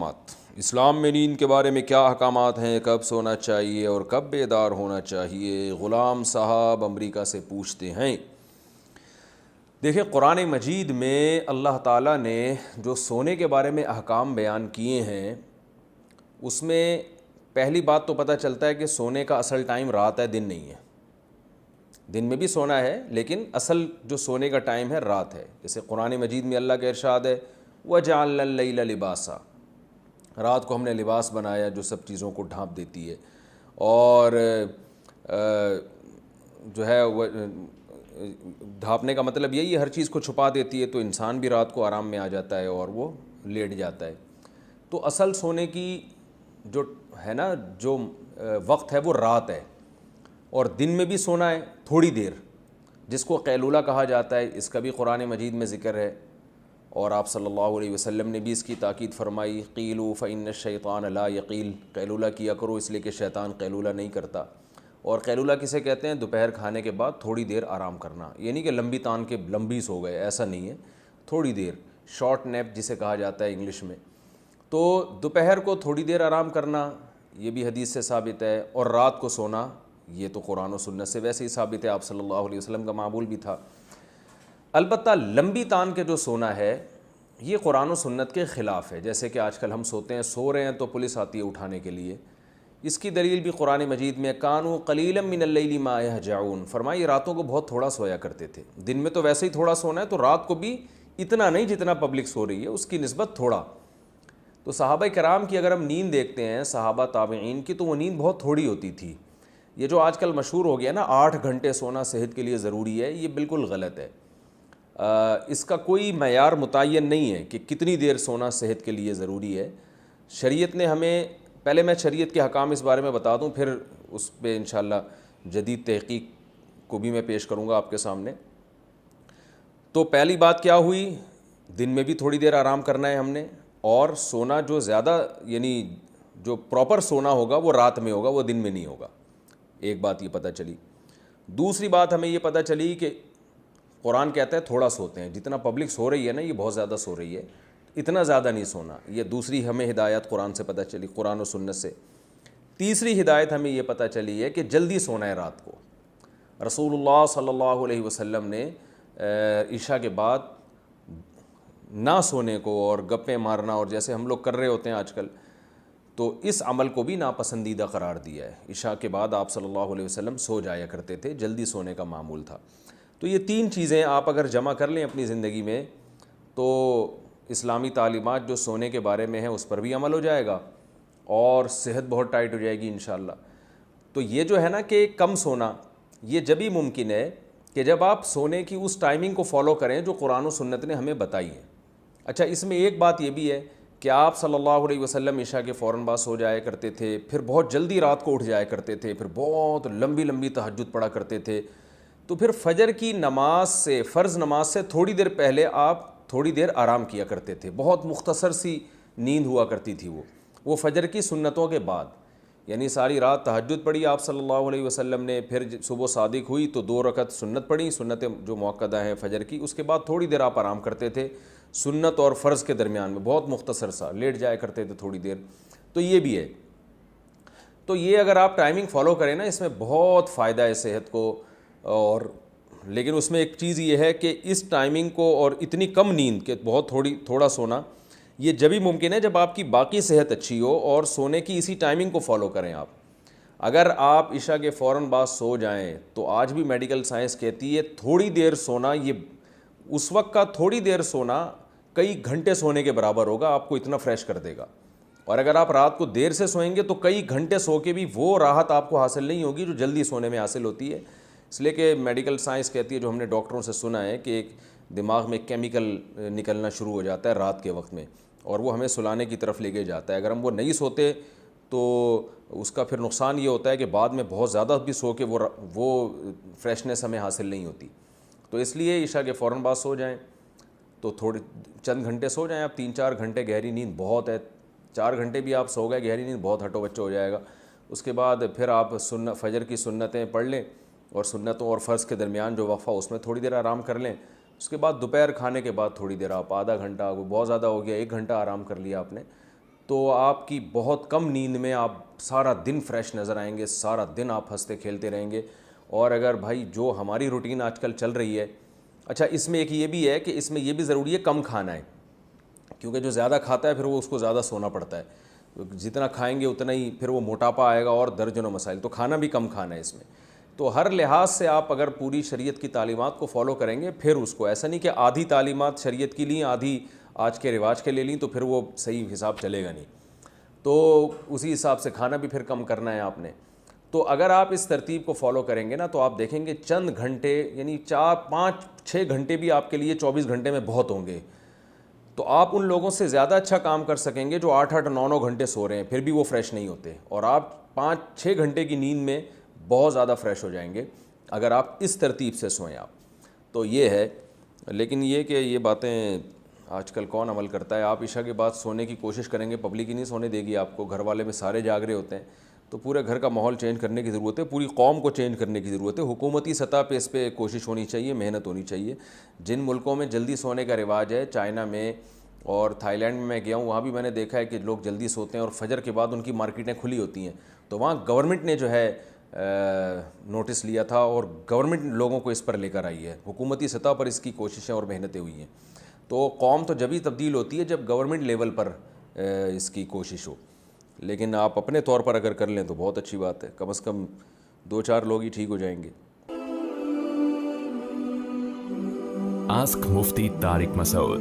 احکامات، اسلام میں نیند کے بارے میں کیا احکامات ہیں، کب سونا چاہیے اور کب بیدار ہونا چاہیے؟ غلام صاحب امریکہ سے پوچھتے ہیں۔ دیکھیں، قرآن مجید میں اللہ تعالیٰ نے جو سونے کے بارے میں احکام بیان کیے ہیں اس میں پہلی بات تو پتہ چلتا ہے کہ سونے کا اصل ٹائم رات ہے، دن نہیں ہے۔ دن میں بھی سونا ہے لیکن اصل جو سونے کا ٹائم ہے رات ہے۔ جیسے قرآن مجید میں اللہ کا ارشاد ہے وَجَعَلْنَا اللَّيْلَ لِبَاسًا، رات کو ہم نے لباس بنایا جو سب چیزوں کو ڈھانپ دیتی ہے، اور جو ہے وہ ڈھانپنے کا مطلب یہی ہے ہر چیز کو چھپا دیتی ہے، تو انسان بھی رات کو آرام میں آ جاتا ہے اور وہ لیٹ جاتا ہے۔ تو اصل سونے کی جو ہے نا جو وقت ہے وہ رات ہے، اور دن میں بھی سونا ہے تھوڑی دیر، جس کو قیلولہ کہا جاتا ہے، اس کا بھی قرآن مجید میں ذکر ہے، اور آپ صلی اللہ علیہ وسلم نے بھی اس کی تاکید فرمائی، قیلوا فإن الشیطان لا یقیل، قیلولہ کیا کرو اس لیے کہ شیطان قیلولہ نہیں کرتا۔ اور قیلولہ کسے کہتے ہیں؟ دوپہر کھانے کے بعد تھوڑی دیر آرام کرنا، یعنی کہ لمبی تان کے لمبی سو گئے، ایسا نہیں ہے، تھوڑی دیر، شارٹ نیپ جسے کہا جاتا ہے انگلش میں۔ تو دوپہر کو تھوڑی دیر آرام کرنا یہ بھی حدیث سے ثابت ہے، اور رات کو سونا یہ تو قرآن و سنت سے ویسے ہی ثابت ہے، آپ صلی اللہ علیہ وسلم کا معمول بھی تھا۔ البتہ لمبی تان کے جو سونا ہے یہ قرآن و سنت کے خلاف ہے، جیسے کہ آج کل ہم سوتے ہیں، سو رہے ہیں تو پولیس آتی ہے اٹھانے کے لیے۔ اس کی دلیل بھی قرآن مجید میں کانوا قلیلا من اللیل ما یہجعون، فرمایا یہ راتوں کو بہت تھوڑا سویا کرتے تھے، دن میں تو ویسے ہی تھوڑا سونا ہے تو رات کو بھی اتنا نہیں جتنا پبلک سو رہی ہے، اس کی نسبت تھوڑا۔ تو صحابہ کرام کی اگر ہم نیند دیکھتے ہیں، صحابہ تابعین کی، تو وہ نیند بہت تھوڑی ہوتی تھی۔ یہ جو آج کل مشہور ہو گیا نا 8 گھنٹے سونا صحت کے لیے ضروری ہے، یہ بالکل غلط ہے۔ اس کا کوئی معیار متعین نہیں ہے کہ کتنی دیر سونا صحت کے لیے ضروری ہے۔ شریعت نے ہمیں، پہلے میں شریعت کے حکام اس بارے میں بتا دوں، پھر اس پہ انشاءاللہ جدید تحقیق کو بھی میں پیش کروں گا آپ کے سامنے۔ تو پہلی بات کیا ہوئی؟ دن میں بھی تھوڑی دیر آرام کرنا ہے ہم نے، اور سونا جو زیادہ یعنی جو پراپر سونا ہوگا وہ رات میں ہوگا، وہ دن میں نہیں ہوگا۔ ایک بات یہ پتہ چلی۔ دوسری بات ہمیں یہ پتہ چلی کہ قرآن کہتا ہے تھوڑا سوتے ہیں، جتنا پبلک سو رہی ہے نا یہ بہت زیادہ سو رہی ہے، اتنا زیادہ نہیں سونا۔ یہ دوسری ہمیں ہدایت قرآن سے پتہ چلی، قرآن و سنت سے۔ تیسری ہدایت ہمیں یہ پتہ چلی ہے کہ جلدی سونا ہے رات کو۔ رسول اللہ صلی اللہ علیہ وسلم نے عشاء کے بعد نہ سونے کو اور گپیں مارنا، اور جیسے ہم لوگ کر رہے ہوتے ہیں آج کل، تو اس عمل کو بھی ناپسندیدہ قرار دیا ہے۔ عشاء کے بعد آپ صلی اللہ علیہ وسلم سو جایا کرتے تھے، جلدی سونے کا معمول تھا۔ تو یہ 3 چیزیں آپ اگر جمع کر لیں اپنی زندگی میں تو اسلامی تعلیمات جو سونے کے بارے میں ہیں اس پر بھی عمل ہو جائے گا، اور صحت بہت ٹائٹ ہو جائے گی انشاءاللہ۔ تو یہ جو ہے نا کہ کم سونا، یہ جب ہی ممکن ہے کہ جب آپ سونے کی اس ٹائمنگ کو فالو کریں جو قرآن و سنت نے ہمیں بتائی ہے۔ اچھا، اس میں ایک بات یہ بھی ہے کہ آپ صلی اللہ علیہ وسلم عشاء کے فوراً بعد سو جایا کرتے تھے، پھر بہت جلدی رات کو اٹھ جایا کرتے تھے، پھر بہت لمبی لمبی تہجد پڑھا کرتے تھے۔ تو پھر فجر کی نماز سے، فرض نماز سے تھوڑی دیر پہلے آپ تھوڑی دیر آرام کیا کرتے تھے، بہت مختصر سی نیند ہوا کرتی تھی وہ فجر کی سنتوں کے بعد، یعنی ساری رات تہجد پڑھی آپ صلی اللہ علیہ وسلم نے، پھر صبح صادق ہوئی تو 2 رکعت سنت پڑھی، سنتیں جو مؤکدہ ہیں فجر کی، اس کے بعد تھوڑی دیر آپ آرام کرتے تھے سنت اور فرض کے درمیان میں، بہت مختصر سا لیٹ جایا کرتے تھے تھوڑی دیر۔ تو یہ بھی ہے، تو یہ اگر آپ ٹائمنگ فالو کریں نا اس میں بہت فائدہ ہے صحت کو، اور لیکن اس میں ایک چیز یہ ہے کہ اس ٹائمنگ کو اور اتنی کم نیند کہ بہت تھوڑا سونا، یہ جب ہی ممکن ہے جب آپ کی باقی صحت اچھی ہو اور سونے کی اسی ٹائمنگ کو فالو کریں آپ۔ اگر آپ عشاء کے فوراً بعد سو جائیں تو آج بھی میڈیکل سائنس کہتی ہے تھوڑی دیر سونا، یہ اس وقت کا تھوڑی دیر سونا کئی گھنٹے سونے کے برابر ہوگا، آپ کو اتنا فریش کر دے گا۔ اور اگر آپ رات کو دیر سے سوئیں گے تو کئی گھنٹے سو کے بھی وہ راحت آپ کو حاصل نہیں ہوگی جو جلدی سونے میں حاصل ہوتی ہے۔ اس لیے کہ میڈیکل سائنس کہتی ہے، جو ہم نے ڈاکٹروں سے سنا ہے، کہ ایک دماغ میں کیمیکل نکلنا شروع ہو جاتا ہے رات کے وقت میں، اور وہ ہمیں سلانے کی طرف لے کے جاتا ہے۔ اگر ہم وہ نہیں سوتے تو اس کا پھر نقصان یہ ہوتا ہے کہ بعد میں بہت زیادہ بھی سو کے وہ فریشنس ہمیں حاصل نہیں ہوتی۔ تو اس لیے عشاء کے فوراً بعد سو جائیں، تو تھوڑے چند گھنٹے سو جائیں آپ، 3-4 گھنٹے گہری نیند بہت ہے، 4 گھنٹے بھی آپ سو گئے گہری نیند بہت ہٹو بچو ہو جائے گا۔ اس کے بعد پھر آپ فجر کی سنتیں پڑھ لیں، اور سنتوں اور فرض کے درمیان جو وقفہ اس میں تھوڑی دیر آرام کر لیں۔ اس کے بعد دوپہر کھانے کے بعد تھوڑی دیر آپ آدھا گھنٹہ، وہ بہت زیادہ ہو گیا 1 گھنٹہ آرام کر لیا آپ نے، تو آپ کی بہت کم نیند میں آپ سارا دن فریش نظر آئیں گے, سارا دن آپ ہنستے کھیلتے رہیں گے. اور اگر بھائی جو ہماری روٹین آج کل چل رہی ہے, اچھا اس میں ایک یہ بھی ہے کہ اس میں یہ بھی ضروری ہے کم کھانا ہے, کیونکہ جو زیادہ کھاتا ہے پھر وہ اس کو زیادہ سونا پڑتا ہے, جتنا کھائیں گے اتنا ہی پھر وہ موٹاپا آئے گا اور درجنوں مسائل. تو کھانا بھی کم کھانا ہے اس میں. تو ہر لحاظ سے آپ اگر پوری شریعت کی تعلیمات کو فالو کریں گے, پھر اس کو ایسا نہیں کہ آدھی تعلیمات شریعت کی لیں آدھی آج کے رواج کے لے لیں, تو پھر وہ صحیح حساب چلے گا نہیں. تو اسی حساب سے کھانا بھی پھر کم کرنا ہے آپ نے. تو اگر آپ اس ترتیب کو فالو کریں گے نا, تو آپ دیکھیں گے چند گھنٹے, یعنی 4 5 6 گھنٹے بھی آپ کے لیے 24 گھنٹے میں بہت ہوں گے. تو آپ ان لوگوں سے زیادہ اچھا کام کر سکیں گے جو 8 8 9 9 گھنٹے سو رہے ہیں پھر بھی وہ فریش نہیں ہوتے, اور آپ 5 6 گھنٹے کی نیند میں بہت زیادہ فریش ہو جائیں گے اگر آپ اس ترتیب سے سوئیں آپ. تو یہ ہے. لیکن یہ کہ یہ باتیں آج کل کون عمل کرتا ہے. آپ عشاء کے بعد سونے کی کوشش کریں گے, پبلک ہی نہیں سونے دے گی آپ کو, گھر والے میں سارے جاگ رہے ہوتے ہیں. تو پورے گھر کا ماحول چینج کرنے کی ضرورت ہے, پوری قوم کو چینج کرنے کی ضرورت ہے. حکومتی سطح پہ اس پہ کوشش ہونی چاہیے, محنت ہونی چاہیے. جن ملکوں میں جلدی سونے کا رواج ہے, چائنا میں اور تھائی لینڈ میں گیا ہوں, وہاں بھی میں نے دیکھا ہے کہ لوگ جلدی سوتے ہیں اور فجر کے بعد ان کی مارکیٹیں کھلی ہوتی ہیں. تو وہاں گورنمنٹ نے جو ہے نوٹس لیا تھا اور گورنمنٹ لوگوں کو اس پر لے کر آئی ہے. حکومتی سطح پر اس کی کوششیں اور محنتیں ہوئی ہیں. تو قوم تو جبھی تبدیل ہوتی ہے جب گورنمنٹ لیول پر اس کی کوشش ہو. لیکن آپ اپنے طور پر اگر کر لیں تو بہت اچھی بات ہے, کم از کم 2 4 لوگ ہی ٹھیک ہو جائیں گے. آسک مفتی طارق مسعود.